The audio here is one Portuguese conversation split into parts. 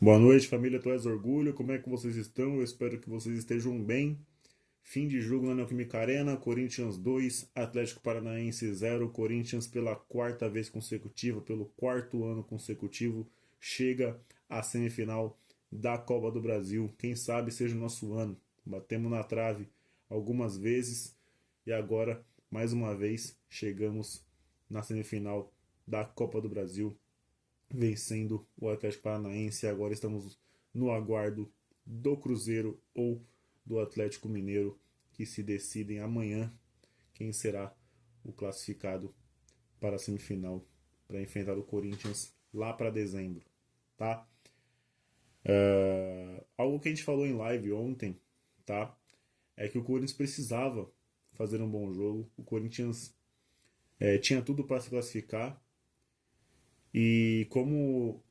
Boa noite, família Tu És Orgulho. Como é que vocês estão? Eu espero que vocês estejam bem. Fim de jogo na Neoquímica Arena, Corinthians 2, Atlético Paranaense 0. Corinthians pela quarta vez consecutiva, pelo quarto ano consecutivo, chega à semifinal da Copa do Brasil. Quem sabe seja o nosso ano. Batemos na trave algumas vezes e agora, mais uma vez, chegamos na semifinal da Copa do Brasil, vencendo o Atlético Paranaense. Agora estamos no aguardo do Cruzeiro ou do Atlético Mineiro, que se decidem amanhã quem será o classificado para a semifinal para enfrentar o Corinthians lá para dezembro, tá? Algo que a gente falou em live ontem, tá? É que o Corinthians precisava fazer um bom jogo. O Corinthians tinha tudo para se classificar e como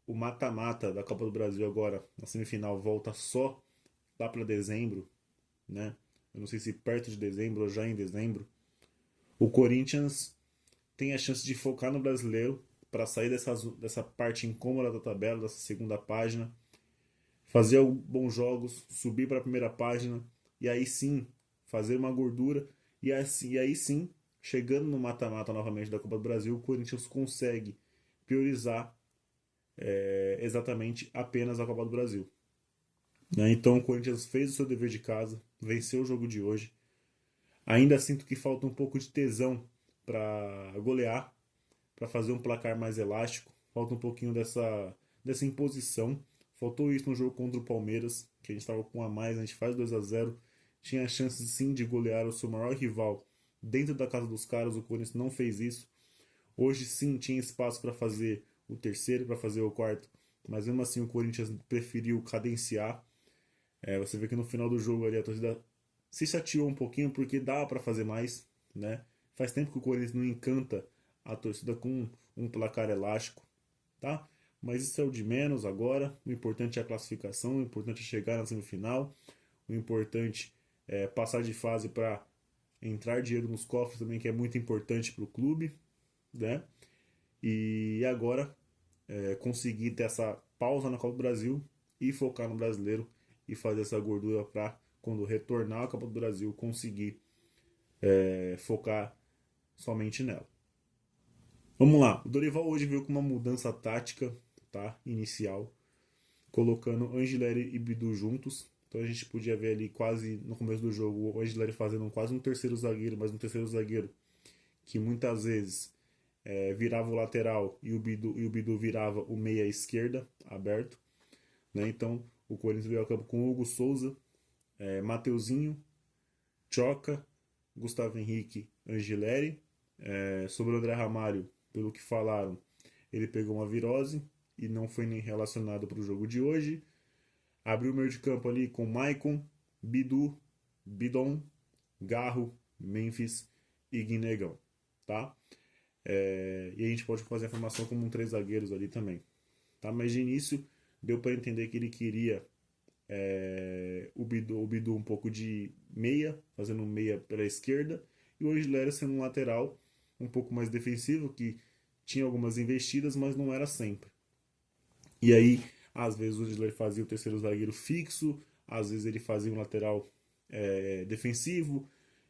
o mata-mata da Copa do Brasil agora, na semifinal, volta só lá para dezembro, né? Eu não sei se perto de dezembro ou já em dezembro. O Corinthians tem a chance de focar no brasileiro para sair dessa parte incômoda da tabela, dessa segunda página, fazer bons jogos, subir para a primeira página e aí sim fazer uma gordura e aí sim, chegando no mata-mata novamente da Copa do Brasil, o Corinthians consegue priorizar exatamente apenas a Copa do Brasil. Né? Então o Corinthians fez o seu dever de casa, venceu o jogo de hoje. Ainda sinto que falta um pouco de tesão para golear, para fazer um placar mais elástico. Falta um pouquinho dessa imposição. Faltou isso no jogo contra o Palmeiras, que a gente estava com um a mais, a gente faz 2-0. Tinha a chance sim de golear o seu maior rival dentro da casa dos caras, o Corinthians não fez isso. Hoje sim tinha espaço para fazer o terceiro, para fazer o quarto, mas mesmo assim o Corinthians preferiu cadenciar. Você vê que no final do jogo ali a torcida se chateou um pouquinho porque dava para fazer mais, né? Faz tempo que o Corinthians não encanta a torcida com um placar elástico, tá? Mas isso é o de menos agora. O importante é a classificação, o importante é chegar na semifinal, o importante é passar de fase para entrar dinheiro nos cofres também, que é muito importante para o clube, né? E agora conseguir ter essa pausa na Copa do Brasil e focar no brasileiro e fazer essa gordura para quando retornar à Copa do Brasil conseguir focar somente nela. Vamos lá, o Dorival hoje veio com uma mudança tática, tá? Inicial, colocando Angileri e Bidu juntos. Então a gente podia ver ali quase no começo do jogo o Angileri fazendo quase um terceiro zagueiro, mas um terceiro zagueiro que muitas vezes virava o lateral e o Bidu virava o meia esquerda aberto. Né? Então o Corinthians veio ao campo com Hugo Souza, Mateuzinho, Choca, Gustavo Henrique, Angileri. Sobre o André Ramalho, pelo que falaram, ele pegou uma virose e não foi nem relacionado para o jogo de hoje. Abriu o meio de campo ali com Maicon, Bidu, Bidon, Garro, Memphis e Guinegão. Tá? E a gente pode fazer a formação como três zagueiros ali também. Tá? Mas de início deu para entender que ele queria o Bidu um pouco de meia, fazendo um meia pela esquerda, e o Angelera sendo um lateral um pouco mais defensivo, que tinha algumas investidas, mas não era sempre. E aí, às vezes o Angelera fazia o terceiro zagueiro fixo, às vezes ele fazia um lateral defensivo,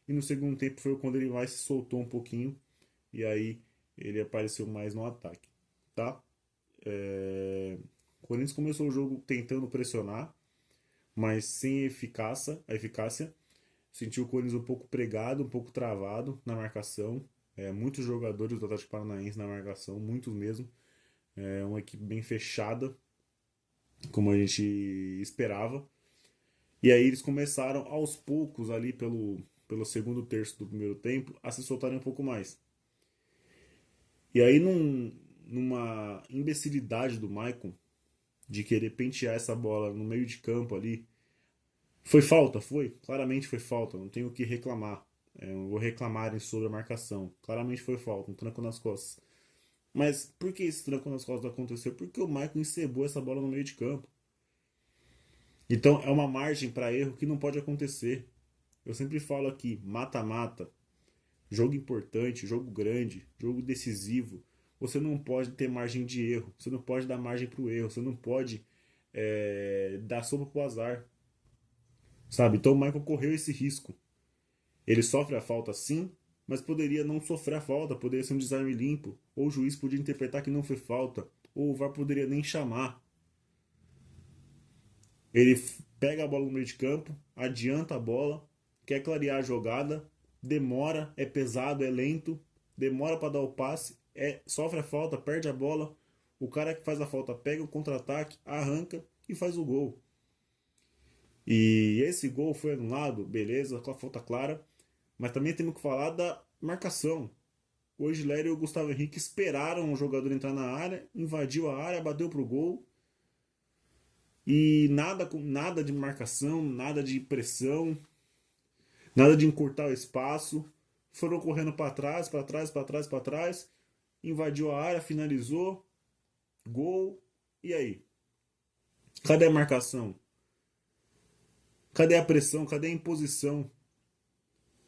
e no segundo tempo foi quando ele mais se soltou um pouquinho, e aí ele apareceu mais no ataque. Tá? O Corinthians começou o jogo tentando pressionar, mas sem eficácia. Sentiu o Corinthians um pouco pregado, um pouco travado na marcação. Muitos jogadores do Atlético Paranaense na marcação, muitos mesmo. Uma equipe bem fechada, como a gente esperava. E aí eles começaram aos poucos ali pelo segundo terço do primeiro tempo a se soltarem um pouco mais. E aí numa imbecilidade do Maicon de querer pentear essa bola no meio de campo ali. Foi falta? Foi. Claramente foi falta. Não tenho o que reclamar. Não vou reclamarem sobre a marcação. Claramente foi falta. Um tranco nas costas. Mas por que esse tranco nas costas aconteceu? Porque o Michael encebou essa bola no meio de campo. Então é uma margem para erro que não pode acontecer. Eu sempre falo aqui: mata-mata, jogo importante, jogo grande, jogo decisivo. Você não pode ter margem de erro. Você não pode dar margem para o erro. Você não pode. dar sopa pro azar, sabe? Então o Michael correu esse risco. Ele sofre a falta sim, mas poderia não sofrer a falta, poderia ser um desarme limpo, ou o juiz podia interpretar que não foi falta, ou o VAR poderia nem chamar. Ele pega a bola no meio de campo, adianta a bola, quer clarear a jogada, demora, é pesado, é lento, demora para dar o passe, sofre a falta, perde a bola. O cara que faz a falta pega o contra-ataque, arranca e faz o gol. E esse gol foi anulado, beleza, com a falta clara, mas também temos que falar da marcação. O Gilério e o Gustavo Henrique esperaram o jogador entrar na área, invadiu a área, bateu pro gol. E nada de marcação, nada de pressão, nada de encurtar o espaço. Foram correndo para trás, para trás, para trás, para trás. Invadiu a área, finalizou. Gol. E aí? Cadê a marcação? Cadê a pressão? Cadê a imposição?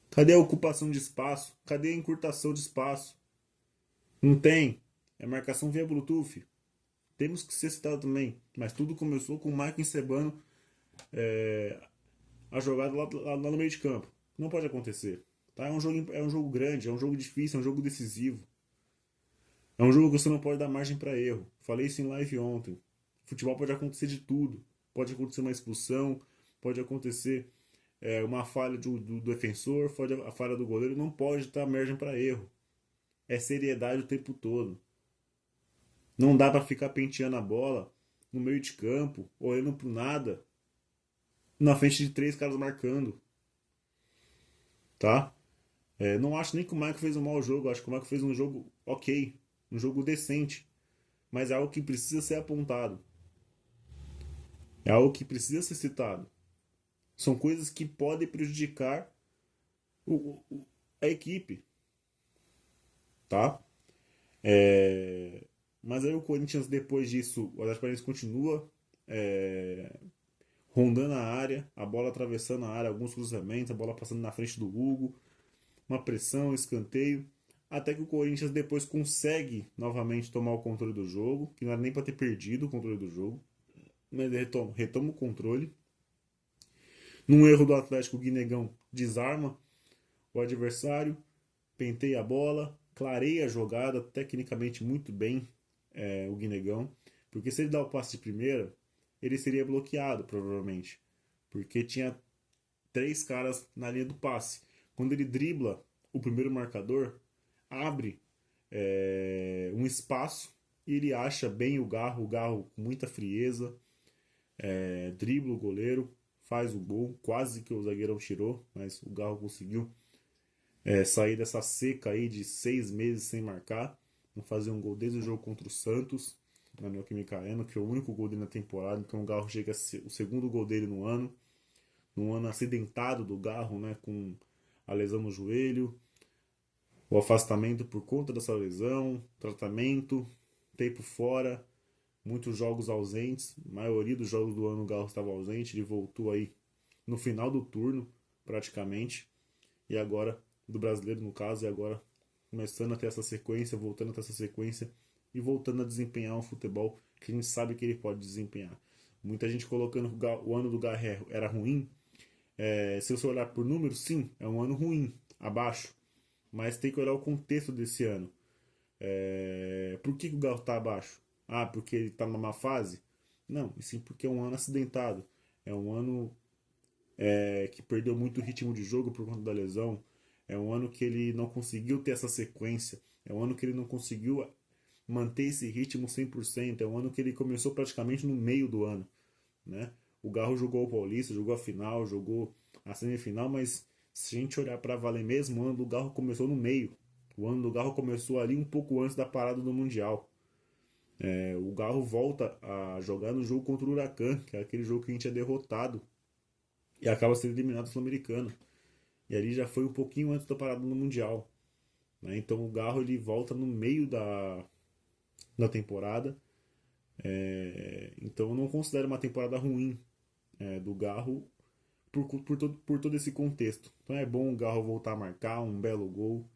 Cadê a ocupação de espaço? Cadê a encurtação de espaço? Não tem. É marcação via Bluetooth. Temos que ser citado também. Mas tudo começou com o Michael encebando a jogada lá no meio de campo. Não pode acontecer. Tá? É um jogo grande, é um jogo difícil, é um jogo decisivo. É um jogo que você não pode dar margem para erro. Falei isso em live ontem. Futebol pode acontecer de tudo. Pode acontecer uma expulsão, pode acontecer uma falha do defensor, pode a falha do goleiro. Não pode dar margem para erro. É seriedade o tempo todo. Não dá para ficar penteando a bola no meio de campo, olhando pro nada, na frente de três caras marcando, tá? Não acho nem que o Michael fez um mau jogo, acho que o Michael fez um jogo ok, um jogo decente, mas é algo que precisa ser apontado, é algo que precisa ser citado. São coisas que podem prejudicar a equipe, tá? Mas aí o Corinthians, depois disso, o Atlético Paranaense continua rondando a área, a bola atravessando a área, alguns cruzamentos, a bola passando na frente do Hugo, uma pressão, escanteio, até que o Corinthians depois consegue novamente tomar o controle do jogo, que não era nem para ter perdido o controle do jogo, mas ele retoma o controle. Num erro do Atlético, o Guinegão desarma o adversário, penteia a bola, clareia a jogada, tecnicamente muito bem o Guinegão, porque se ele dá o passe de primeira, ele seria bloqueado provavelmente, porque tinha três caras na linha do passe. Quando ele dribla o primeiro marcador, abre um espaço e ele acha bem o Garro com muita frieza, dribla o goleiro, faz o gol, quase que o zagueirão tirou, mas o Garro conseguiu sair dessa seca aí de 6 meses sem marcar, não fazer um gol desde o jogo contra o Santos, na Neoquímica Arena, que é o único gol dele na temporada, então o Garro chega a ser o segundo gol dele no ano, num ano acidentado do Garro, né, com a lesão no joelho, o afastamento por conta dessa lesão, tratamento, tempo fora, muitos jogos ausentes, a maioria dos jogos do ano o Garro estava ausente, ele voltou aí no final do turno, praticamente, e agora, do brasileiro no caso, e agora começando a ter essa sequência, voltando a ter essa sequência, e voltando a desempenhar um futebol que a gente sabe que ele pode desempenhar. Muita gente colocando que o ano do Garro era ruim. Se você olhar por números, sim, é um ano ruim, abaixo. Mas tem que olhar o contexto desse ano. Por que o Garro está abaixo? Ah, porque ele está numa má fase? Não, e sim porque é um ano acidentado. É um ano que perdeu muito ritmo de jogo por conta da lesão. É um ano que ele não conseguiu ter essa sequência. É um ano que ele não conseguiu manter esse ritmo 100%. É um ano que ele começou praticamente no meio do ano, né? O Garro jogou o Paulista, jogou a final, jogou a semifinal, mas se a gente olhar para valer mesmo, o ano do Garro começou no meio. O ano do Garro começou ali um pouco antes da parada do Mundial. O Garro volta a jogar no jogo contra o Huracan, que é aquele jogo que a gente é derrotado e acaba sendo eliminado do Sul-Americano. E ali já foi um pouquinho antes da parada no Mundial, né? Então o Garro ele volta no meio da temporada. Então eu não considero uma temporada ruim do Garro por todo esse contexto. Então é bom o Garro voltar a marcar um belo gol.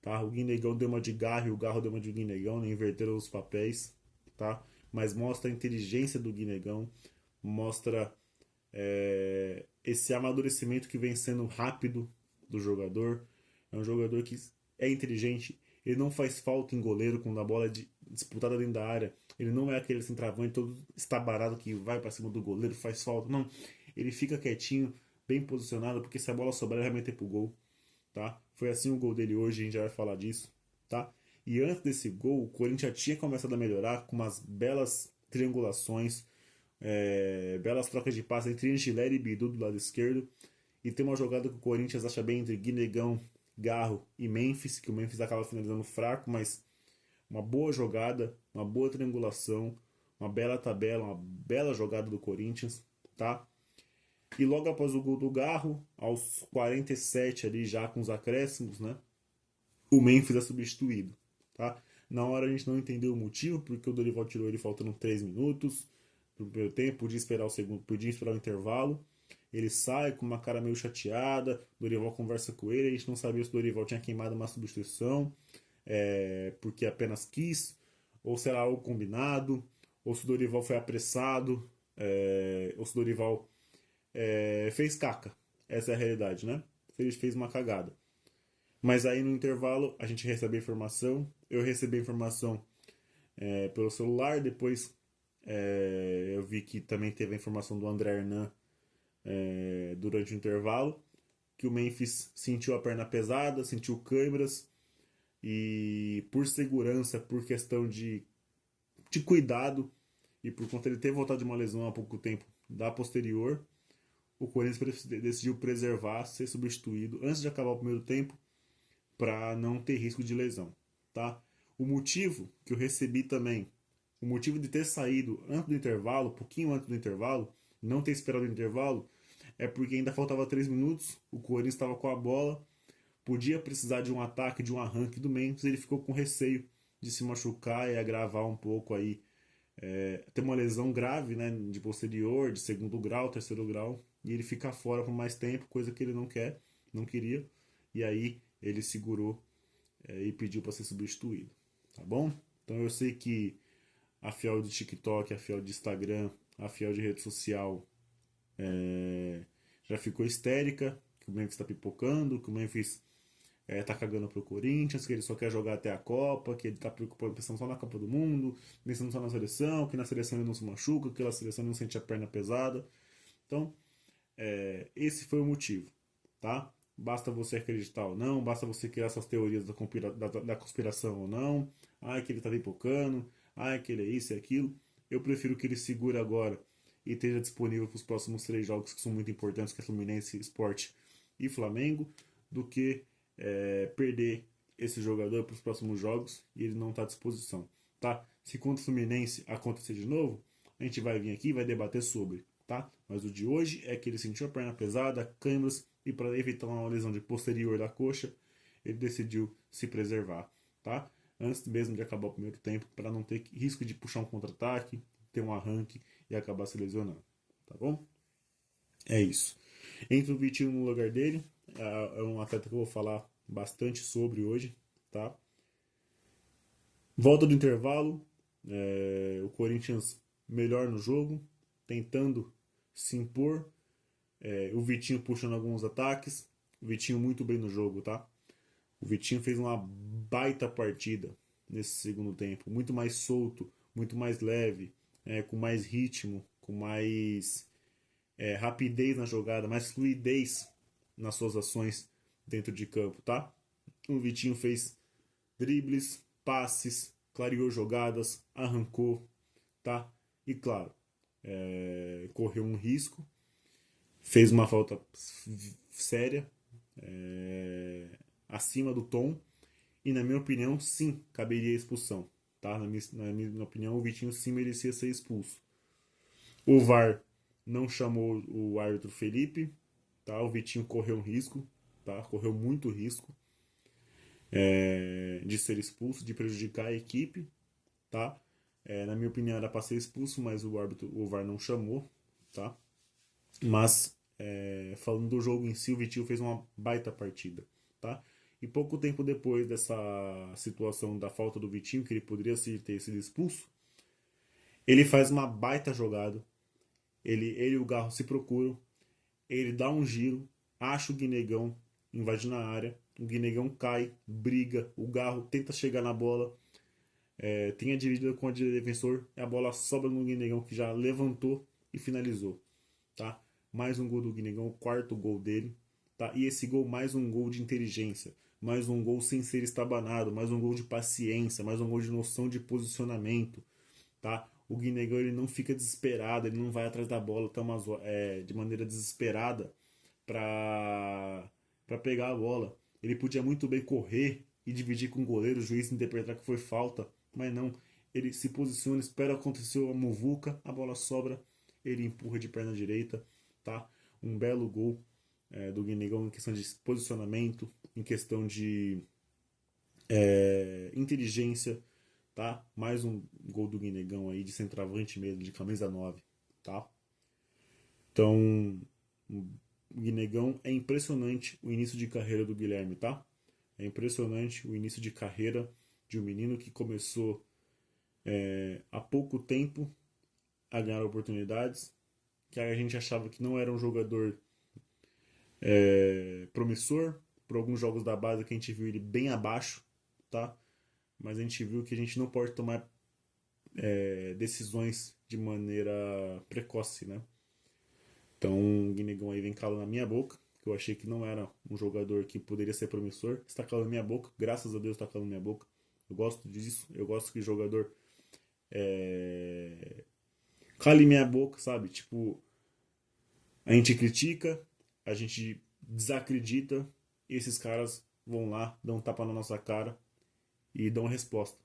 Tá? O Guinegão deu uma de Garro e o Garro deu uma de Guinegão, né? Inverteram os papéis. Tá? Mas mostra a inteligência do Guinegão, mostra esse amadurecimento que vem sendo rápido do jogador. É um jogador que é inteligente, ele não faz falta em goleiro quando a bola é disputada dentro da área. Ele não é aquele centroavante todo estabarado que vai para cima do goleiro, faz falta. Não, ele fica quietinho, bem posicionado, porque se a bola sobrar, ele vai meter pro gol. Tá? Foi assim o gol dele hoje, a gente já vai falar disso. Tá? E antes desse gol, o Corinthians já tinha começado a melhorar com umas belas triangulações, belas trocas de passe entre Angileri e Bidu do lado esquerdo. E tem uma jogada que o Corinthians acha bem entre Guinegão, Garro e Memphis, que o Memphis acaba finalizando fraco, mas uma boa jogada, uma boa triangulação, uma bela tabela, uma bela jogada do Corinthians, tá? E logo após o gol do Garro, aos 47 ali já com os acréscimos, né? O Memphis é substituído, tá? Na hora a gente não entendeu o motivo, porque o Dorival tirou ele faltando 3 minutos no primeiro tempo, podia esperar o segundo, podia esperar o intervalo. Ele sai com uma cara meio chateada, o Dorival conversa com ele, a gente não sabia se o Dorival tinha queimado uma substituição, porque apenas quis, ou se era algo combinado, ou se o Dorival foi apressado, ou se o Dorival fez caca. Essa é a realidade, né? Se ele fez uma cagada. Mas aí no intervalo a gente recebe a informação, eu recebi a informação pelo celular, depois eu vi que também teve a informação do André Hernan durante o intervalo, que o Memphis sentiu a perna pesada, sentiu câimbras, e por segurança, por questão de cuidado, e por conta de ele ter voltado de uma lesão há pouco tempo da posterior, o Corinthians decidiu preservar, ser substituído antes de acabar o primeiro tempo, para não ter risco de lesão, tá? O motivo que eu recebi também, o motivo de ter saído antes do intervalo, pouquinho antes do intervalo, não ter esperado o intervalo, é porque ainda faltava 3 minutos, o Corinthians estava com a bola, podia precisar de um ataque, de um arranque do Memphis, ele ficou com receio de se machucar e agravar um pouco aí, ter uma lesão grave, né, de posterior, de segundo grau, terceiro grau, e ele ficar fora por mais tempo, coisa que ele não queria, e aí ele segurou e pediu para ser substituído, tá bom? Então eu sei que a fiel de TikTok, a fiel de Instagram, a fiel de rede social já ficou histérica, que o Memphis está pipocando, que o Memphis tá cagando pro Corinthians, que ele só quer jogar até a Copa, que ele tá preocupado, pensando só na Copa do Mundo, pensando só na seleção, que na seleção ele não se machuca, que na seleção ele não sente a perna pesada. Então, esse foi o motivo, tá? Basta você acreditar ou não, basta você criar essas teorias da conspiração ou não. Ah, que ele tá pipocando, ah, que ele é isso e aquilo. Eu prefiro que ele segure agora e esteja disponível para os próximos 3 jogos que são muito importantes, que é Fluminense, Sport e Flamengo, do que perder esse jogador para os próximos jogos e ele não está à disposição, tá? Se contra o Fluminense acontecer de novo, a gente vai vir aqui e vai debater sobre, tá? Mas o de hoje é que ele sentiu a perna pesada, câimbras, e para evitar uma lesão de posterior da coxa, ele decidiu se preservar, tá? Antes mesmo de acabar o primeiro tempo, para não ter risco de puxar um contra-ataque, ter um arranque e acabar se lesionando, tá bom? É isso. Entra o Vitinho no lugar dele, é um atleta que eu vou falar bastante sobre hoje, tá? Volta do intervalo, o Corinthians melhor no jogo, tentando se impor, o Vitinho puxando alguns ataques, o Vitinho muito bem no jogo, tá? O Vitinho fez uma baita partida nesse segundo tempo, muito mais solto, muito mais leve, com mais ritmo, com mais rapidez na jogada, mais fluidez nas suas ações dentro de campo, tá? O Vitinho fez dribles, passes, clareou jogadas, arrancou, tá? E claro, correu um risco, fez uma falta séria, acima do tom, e na minha opinião, sim, caberia expulsão, tá? Na minha opinião, o Vitinho sim merecia ser expulso. O VAR não chamou o árbitro Felipe, tá? O Vitinho correu um risco, tá? Correu muito risco de ser expulso, de prejudicar a equipe, tá? Na minha opinião era para ser expulso, mas o VAR não chamou, tá? Mas falando do jogo em si, o Vitinho fez uma baita partida, tá? E pouco tempo depois dessa situação da falta do Vitinho, que ele poderia ter sido expulso, ele faz uma baita jogada. Ele e o Garro se procuram, ele dá um giro, acha o Guinegão invadindo a área, o Guinegão cai, briga, o Garro tenta chegar na bola, tem a dividida com a defensor, a bola sobra no Guinegão que já levantou e finalizou, tá? Mais um gol do Guinegão, o quarto gol dele, tá? E esse gol mais um gol de inteligência, mais um gol sem ser estabanado, mais um gol de paciência, mais um gol de noção de posicionamento, tá? O Guinegão ele não fica desesperado, ele não vai atrás da bola de maneira desesperada para pegar a bola. Ele podia muito bem correr e dividir com o goleiro, o juiz interpretar que foi falta, mas não. Ele se posiciona, espera acontecer a muvuca, a bola sobra, ele empurra de perna direita, tá? Um belo gol do Guinegão em questão de posicionamento, em questão de inteligência, tá? Mais um gol do Guinegão aí de centroavante mesmo, de camisa 9, tá? Então, o Guinegão é impressionante o início de carreira do Guilherme, tá? É impressionante o início de carreira de um menino que começou há pouco tempo a ganhar oportunidades, que a gente achava que não era um jogador promissor, por alguns jogos da base que a gente viu ele bem abaixo, tá? Mas a gente viu que a gente não pode tomar decisões de maneira precoce, né? Então o Guinegão aí vem calando na minha boca, que eu achei que não era um jogador que poderia ser promissor. Está calando na minha boca, graças a Deus está calando na minha boca. Eu gosto disso, eu gosto que o jogador cale minha boca, sabe? Tipo, a gente critica, a gente desacredita, e esses caras vão lá, dão um tapa na nossa cara e dão resposta.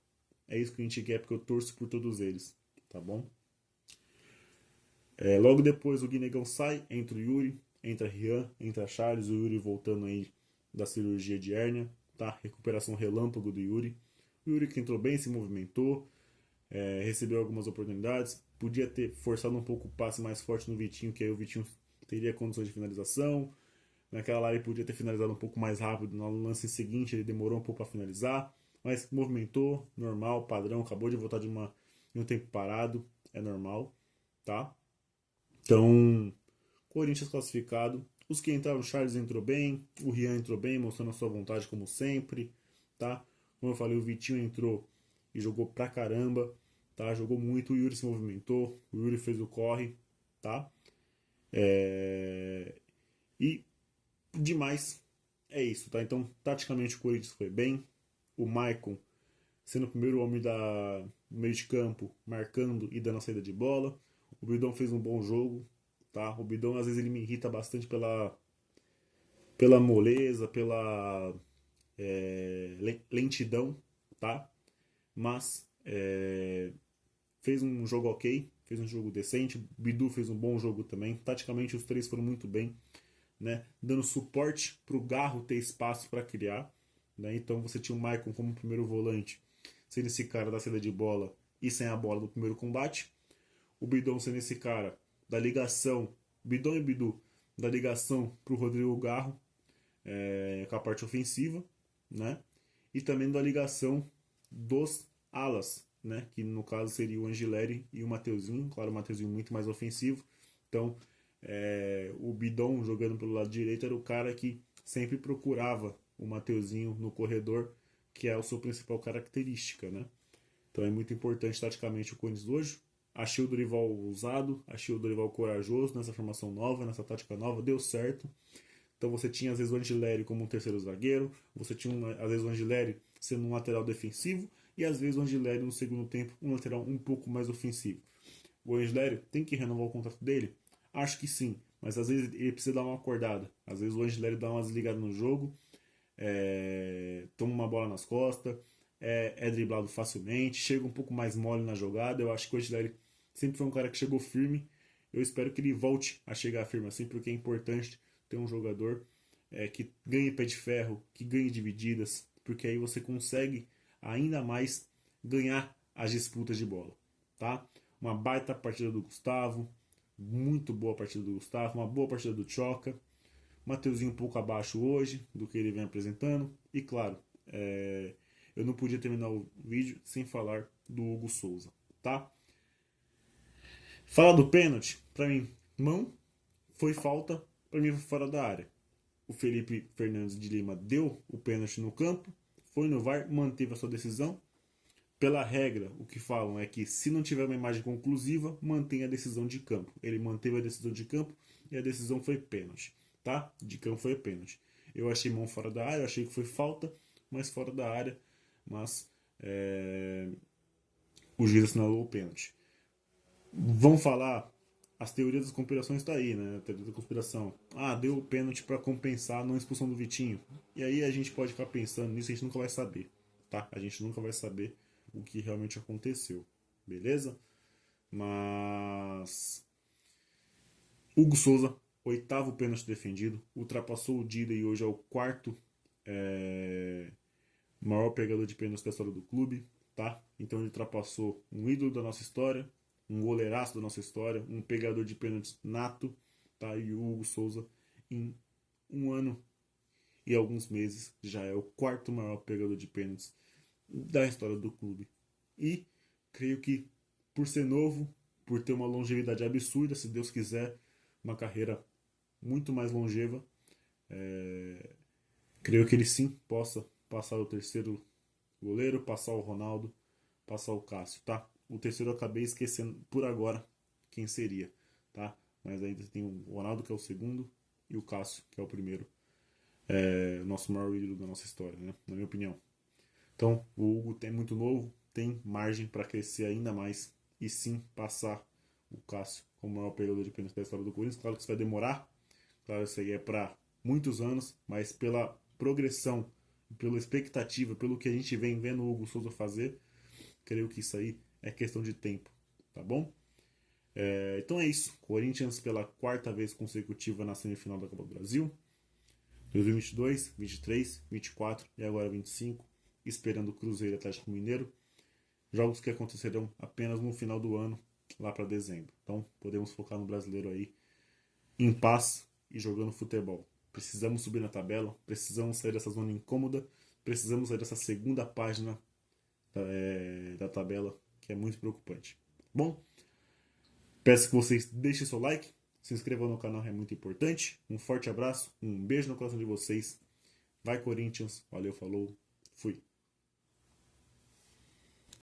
É isso que a gente quer, porque eu torço por todos eles, tá bom? Logo depois o Guinegão sai, entra o Yuri, entra Rian, entra Charles, o Yuri voltando aí da cirurgia de hérnia, tá? Recuperação relâmpago do Yuri. O Yuri que entrou bem, se movimentou, recebeu algumas oportunidades, podia ter forçado um pouco o passe mais forte no Vitinho, que aí o Vitinho teria condições de finalização. Naquela lá ele podia ter finalizado um pouco mais rápido, no lance seguinte ele demorou um pouco para finalizar, mas movimentou, normal, padrão, acabou de voltar de um tempo parado, é normal, tá? Então, Corinthians classificado. Os que entraram, o Charles entrou bem, o Rian entrou bem, mostrando a sua vontade como sempre, tá? Como eu falei, o Vitinho entrou e jogou pra caramba, tá? Jogou muito, o Yuri se movimentou, o Yuri fez o corre, tá? E demais é isso, tá? Então, taticamente o Corinthians foi bem, o Maicon sendo o primeiro homem do meio de campo, marcando e dando a saída de bola. O Bidão fez um bom jogo, tá? O Bidão às vezes ele me irrita bastante pela moleza, pela lentidão, tá? Mas fez um jogo ok, fez um jogo decente. O Bidu fez um bom jogo também. Taticamente os três foram muito bem, né? Dando suporte para o Garro ter espaço para criar, né? Então você tinha o Maicon como primeiro volante, sendo esse cara da saída de bola e sem a bola do primeiro combate. O Bidon sendo esse cara da ligação, Bidon e Bidu, da ligação para o Rodrigo Garro, com a parte ofensiva, né? E também da ligação dos alas, né? Que no caso seria o Angileri e o Mateuzinho. Claro, o Mateuzinho muito mais ofensivo. Então, o Bidon jogando pelo lado direito era o cara que sempre procurava o Mateuzinho no corredor, que é a sua principal característica, né? Então é muito importante taticamente o Corinthians hoje. Achei o Dorival ousado, achei o Dorival corajoso nessa formação nova, nessa tática nova, deu certo. Então você tinha às vezes o Angileri como um terceiro zagueiro, você tinha às vezes o Angileri sendo um lateral defensivo e às vezes o Angileri no segundo tempo um lateral um pouco mais ofensivo. O Angileri tem que renovar o contrato dele? Acho que sim, mas às vezes ele precisa dar uma acordada. Às vezes o Angileri dá uma desligada no jogo, toma uma bola nas costas, é driblado facilmente, chega um pouco mais mole na jogada. Eu acho que o Angileri sempre foi um cara que chegou firme. Eu espero que ele volte a chegar firme assim, porque é importante ter um jogador que ganhe pé de ferro, que ganhe divididas, porque aí você consegue ainda mais ganhar as disputas de bola, tá? Uma baita partida do Gustavo, muito boa partida do Gustavo, uma boa partida do Choca. Mateuzinho um pouco abaixo hoje do que ele vem apresentando. E claro, eu não podia terminar o vídeo sem falar do Hugo Souza, tá? Falar do pênalti, pra mim, mão, foi falta, pra mim foi fora da área. O Felipe Fernandes de Lima deu o pênalti no campo, foi no VAR, manteve a sua decisão. Pela regra, o que falam é que se não tiver uma imagem conclusiva, mantém a decisão de campo. Ele manteve a decisão de campo e a decisão foi pênalti, tá? De campo foi pênalti. Eu achei mão fora da área, eu achei que foi falta, mas fora da área, mas o juiz assinalou o pênalti. Vão falar, as teorias das conspirações está aí, né? A teoria da conspiração. Ah, deu o pênalti para compensar a não expulsão do Vitinho. E aí a gente pode ficar pensando nisso, a gente nunca vai saber, tá? A gente nunca vai saber o que realmente aconteceu, beleza? Mas Hugo Souza, oitavo pênalti defendido, ultrapassou o Dida e hoje é o quarto maior pegador de pênaltis da história do clube, tá? Então ele ultrapassou um ídolo da nossa história, um goleiraço da nossa história, um pegador de pênaltis nato, tá? E o Hugo Souza, em um ano e alguns meses, já é o quarto maior pegador de pênaltis da história do clube. E creio que, por ser novo, por ter uma longevidade absurda, se Deus quiser, uma carreira muito mais longeva, creio que ele sim possa passar o terceiro goleiro, passar o Ronaldo, passar o Cássio, tá? O terceiro eu acabei esquecendo por agora quem seria, tá? Mas ainda tem o Ronaldo, que é o segundo, e o Cássio, que é o primeiro. É o nosso maior ídolo da nossa história, né? Na minha opinião. Então, o Hugo tem muito novo, tem margem para crescer ainda mais e sim passar o Cássio como o maior pegador de pênalti da história do Corinthians. Claro que isso vai demorar, claro, isso aí é para muitos anos, mas pela progressão, pela expectativa, pelo que a gente vem vendo o Hugo Souza fazer, creio que isso aí é questão de tempo, tá bom? Então é isso. Corinthians pela quarta vez consecutiva na semifinal da Copa do Brasil. 2022, 23, 24 e agora 25. Esperando o Cruzeiro e Atlético Mineiro. Jogos que acontecerão apenas no final do ano, lá para dezembro. Então podemos focar no brasileiro aí, em paz e jogando futebol. Precisamos subir na tabela, precisamos sair dessa zona incômoda, precisamos sair dessa segunda página da tabela, que é muito preocupante. Bom, peço que vocês deixem seu like, se inscrevam no canal, é muito importante. Um forte abraço, um beijo no coração de vocês. Vai Corinthians, valeu, falou, fui.